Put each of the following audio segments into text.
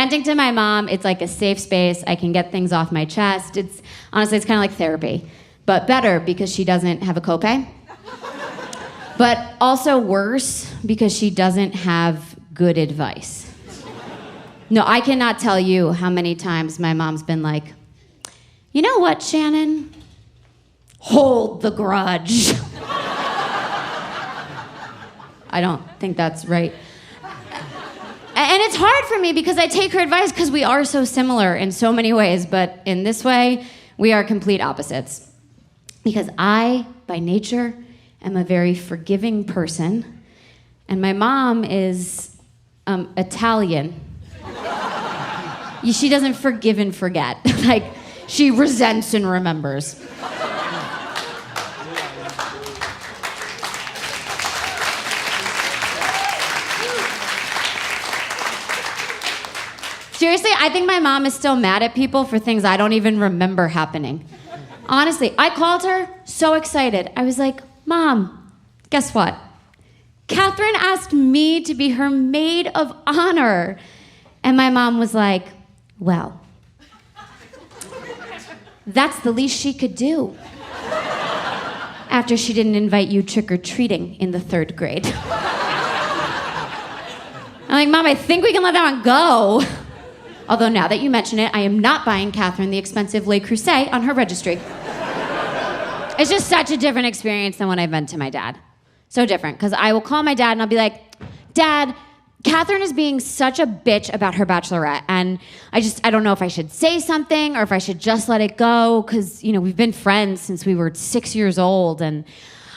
venting to my mom, it's like a safe space. I can get things off my chest. Honestly, it's kind of like therapy, but better because she doesn't have a copay. But also worse because she doesn't have good advice. No, I cannot tell you how many times my mom's been like, you know what, Shannon? Hold the grudge. I don't think that's right. And it's hard for me because I take her advice because we are so similar in so many ways, but in this way, we are complete opposites. Because I, by nature, am a very forgiving person, and my mom is Italian. She doesn't forgive and forget. Like, she resents and remembers. Seriously, I think my mom is still mad at people for things I don't even remember happening. Honestly, I called her so excited. I was like, Mom, guess what? Catherine asked me to be her maid of honor. And my mom was like, well, that's the least she could do. After she didn't invite you trick-or-treating in the 3rd grade. I'm like, Mom, I think we can let that one go. Although now that you mention it, I am not buying Catherine the expensive Le Creuset on her registry. It's just such a different experience than when I've been to my dad. So different, because I will call my dad and I'll be like, Dad, Catherine is being such a bitch about her bachelorette, and I don't know if I should say something or if I should just let it go, because, we've been friends since we were 6 years old, and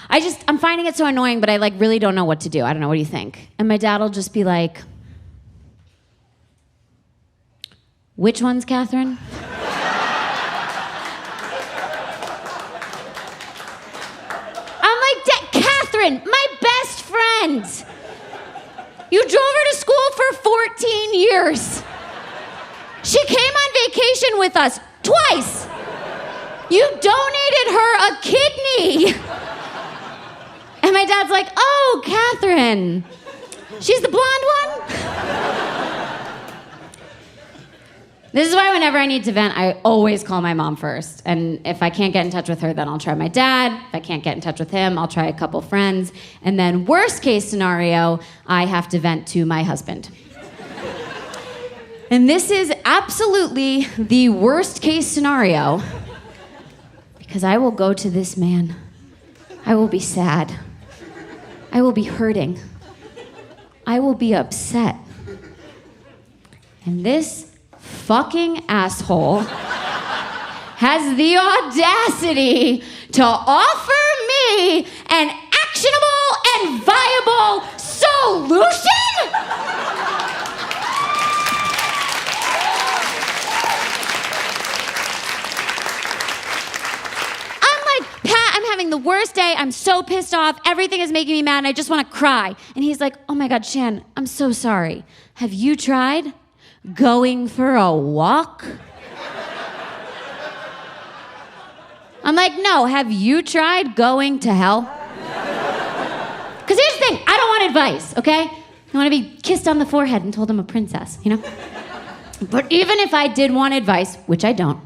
I'm finding it so annoying, but I really don't know what to do. I don't know, what do you think? And my dad will just be like, which one's Catherine? I'm like, Catherine, my best friend. You drove her to school for 14 years. She came on vacation with us twice. You donated her a kidney. And my dad's like, oh, Catherine. She's the blonde one? This is why whenever I need to vent, I always call my mom first. And if I can't get in touch with her, then I'll try my dad. If I can't get in touch with him, I'll try a couple friends. And then worst case scenario, I have to vent to my husband. And this is absolutely the worst case scenario, because I will go to this man. I will be sad. I will be hurting. I will be upset. And this fucking asshole has the audacity to offer me an actionable and viable solution? I'm like, Pat, I'm having the worst day. I'm so pissed off. Everything is making me mad, and I just want to cry. And he's like, oh my God, Shan, I'm so sorry. Have you tried going for a walk? I'm like, no, have you tried going to hell? Because here's the thing, I don't want advice, okay? I want to be kissed on the forehead and told I'm a princess, But even if I did want advice, which I don't,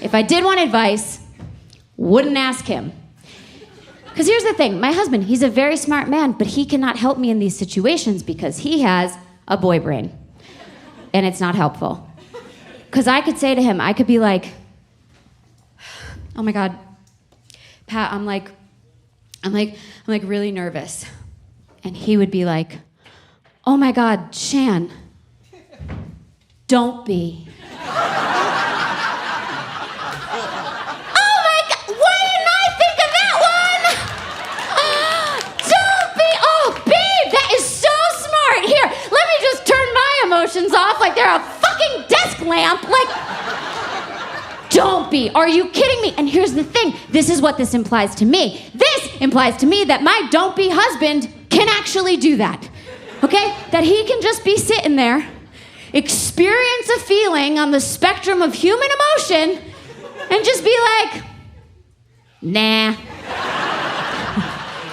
if I did want advice, wouldn't ask him. Because here's the thing, my husband, he's a very smart man, but he cannot help me in these situations because he has a boy brain. And it's not helpful. Because I could say to him, I could be like, oh my God, Pat, I'm really nervous. And he would be like, oh my God, Shan, don't be. Oh my God, why didn't I think of that one? Don't be, oh babe, that is so smart. Here, let me just turn my emotions off like they're a fucking desk lamp. Don't be. Are you kidding me? And here's the thing. This is what this implies to me. This implies to me that my don't be husband can actually do that. Okay? That he can just be sitting there, experience a feeling on the spectrum of human emotion, and just be like, nah.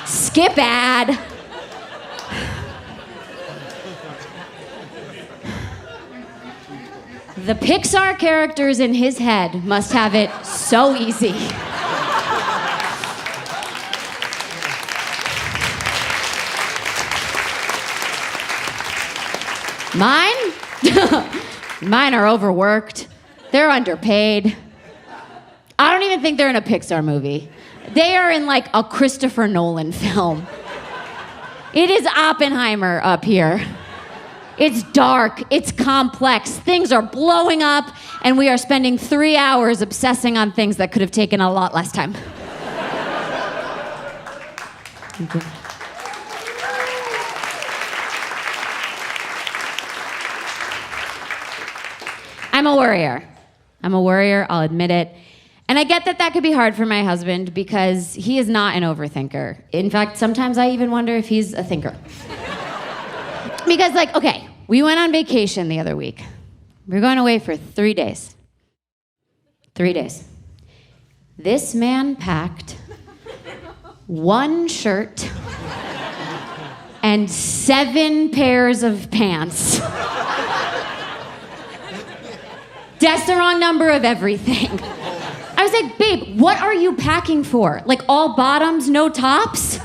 Skip ad. The Pixar characters in his head must have it so easy. Mine are overworked. They're underpaid. I don't even think they're in a Pixar movie. They are in like a Christopher Nolan film. It is Oppenheimer up here. It's dark, it's complex, things are blowing up, and we are spending 3 hours obsessing on things that could have taken a lot less time. Thank you. I'm a worrier, I'll admit it. And I get that that could be hard for my husband because he is not an overthinker. In fact, sometimes I even wonder if he's a thinker. Because, like, okay, we went on vacation the other week. We were going away for 3 days. 3 days. This man packed 1 shirt and 7 pairs of pants. That's the wrong number of everything. I was like, babe, what are you packing for? Like all bottoms, no tops?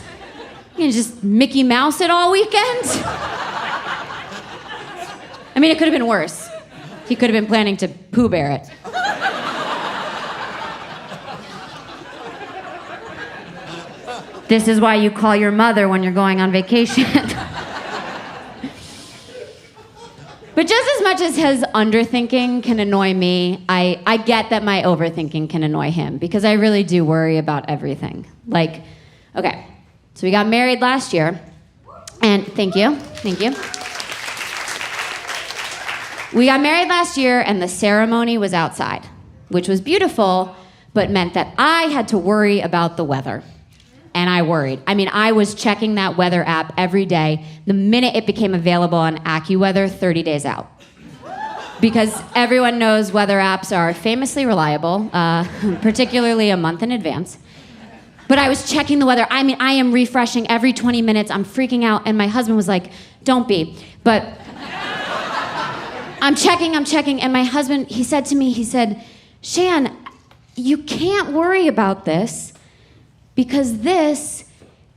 You just Mickey Mouse it all weekend? I mean, it could have been worse. He could have been planning to Pooh Bear it. This is why you call your mother when you're going on vacation. But just as much as his underthinking can annoy me, I get that my overthinking can annoy him because I really do worry about everything. Like, okay, so we got married last year, and thank you. We got married last year, and the ceremony was outside, which was beautiful, but meant that I had to worry about the weather. And I worried. I mean, I was checking that weather app every day the minute it became available on AccuWeather 30 days out. Because everyone knows weather apps are famously reliable, particularly a month in advance. But I was checking the weather. I mean, I am refreshing every 20 minutes. I'm freaking out. And my husband was like, don't be. But I'm checking. And my husband, he said to me, Shan, you can't worry about this. Because this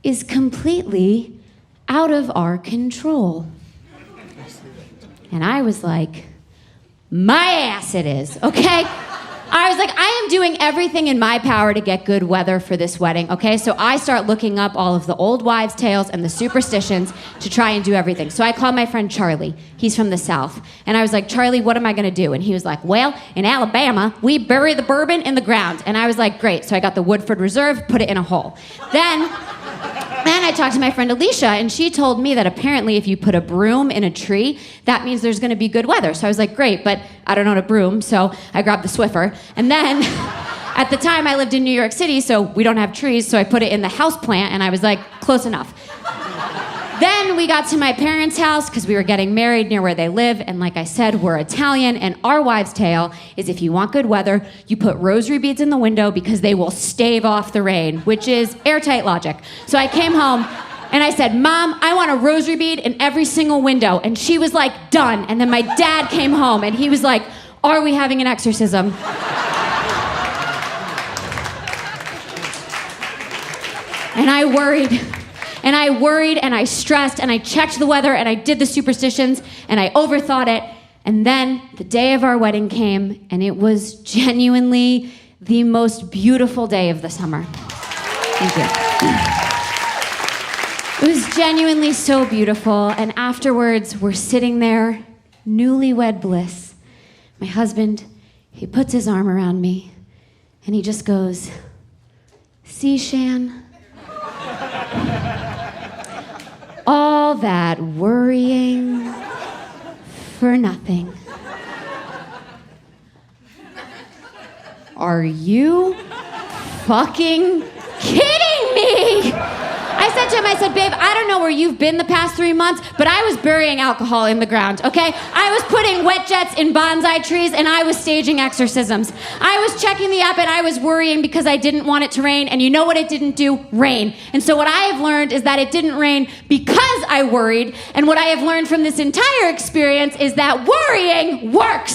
is completely out of our control. And I was like, my ass it is, okay? I was like, I am doing everything in my power to get good weather for this wedding, okay? So I start looking up all of the old wives' tales and the superstitions to try and do everything. So I called my friend Charlie. He's from the South. And I was like, Charlie, what am I gonna do? And he was like, well, in Alabama, we bury the bourbon in the ground. And I was like, great. So I got the Woodford Reserve, put it in a hole. Then I talked to my friend Alicia, and she told me that apparently if you put a broom in a tree, that means there's gonna be good weather. So I was like, great, but I don't own a broom, so I grabbed the Swiffer. And then, at the time, I lived in New York City, so we don't have trees, so I put it in the houseplant, and I was like, close enough. Then we got to my parents' house, because we were getting married near where they live, and like I said, we're Italian, and our wives' tale is if you want good weather, you put rosary beads in the window because they will stave off the rain, which is airtight logic. So I came home, and I said, Mom, I want a rosary bead in every single window. And she was like, done. And then my dad came home, and he was like, are we having an exorcism? And I worried, and I stressed, and I checked the weather, and I did the superstitions, and I overthought it. And then the day of our wedding came, and it was genuinely the most beautiful day of the summer. Thank you. It was genuinely so beautiful, and afterwards, we're sitting there, newlywed bliss. My husband, he puts his arm around me, and he just goes, see, Shan? All that worrying for nothing. Are you fucking kidding me? I said to him, I said, babe, I don't know where you've been the past 3 months, but I was burying alcohol in the ground, okay? I was putting wet jets in bonsai trees, and I was staging exorcisms. I was checking the app, and I was worrying because I didn't want it to rain, and you know what it didn't do? Rain. And so what I have learned is that it didn't rain because I worried, and what I have learned from this entire experience is that worrying works.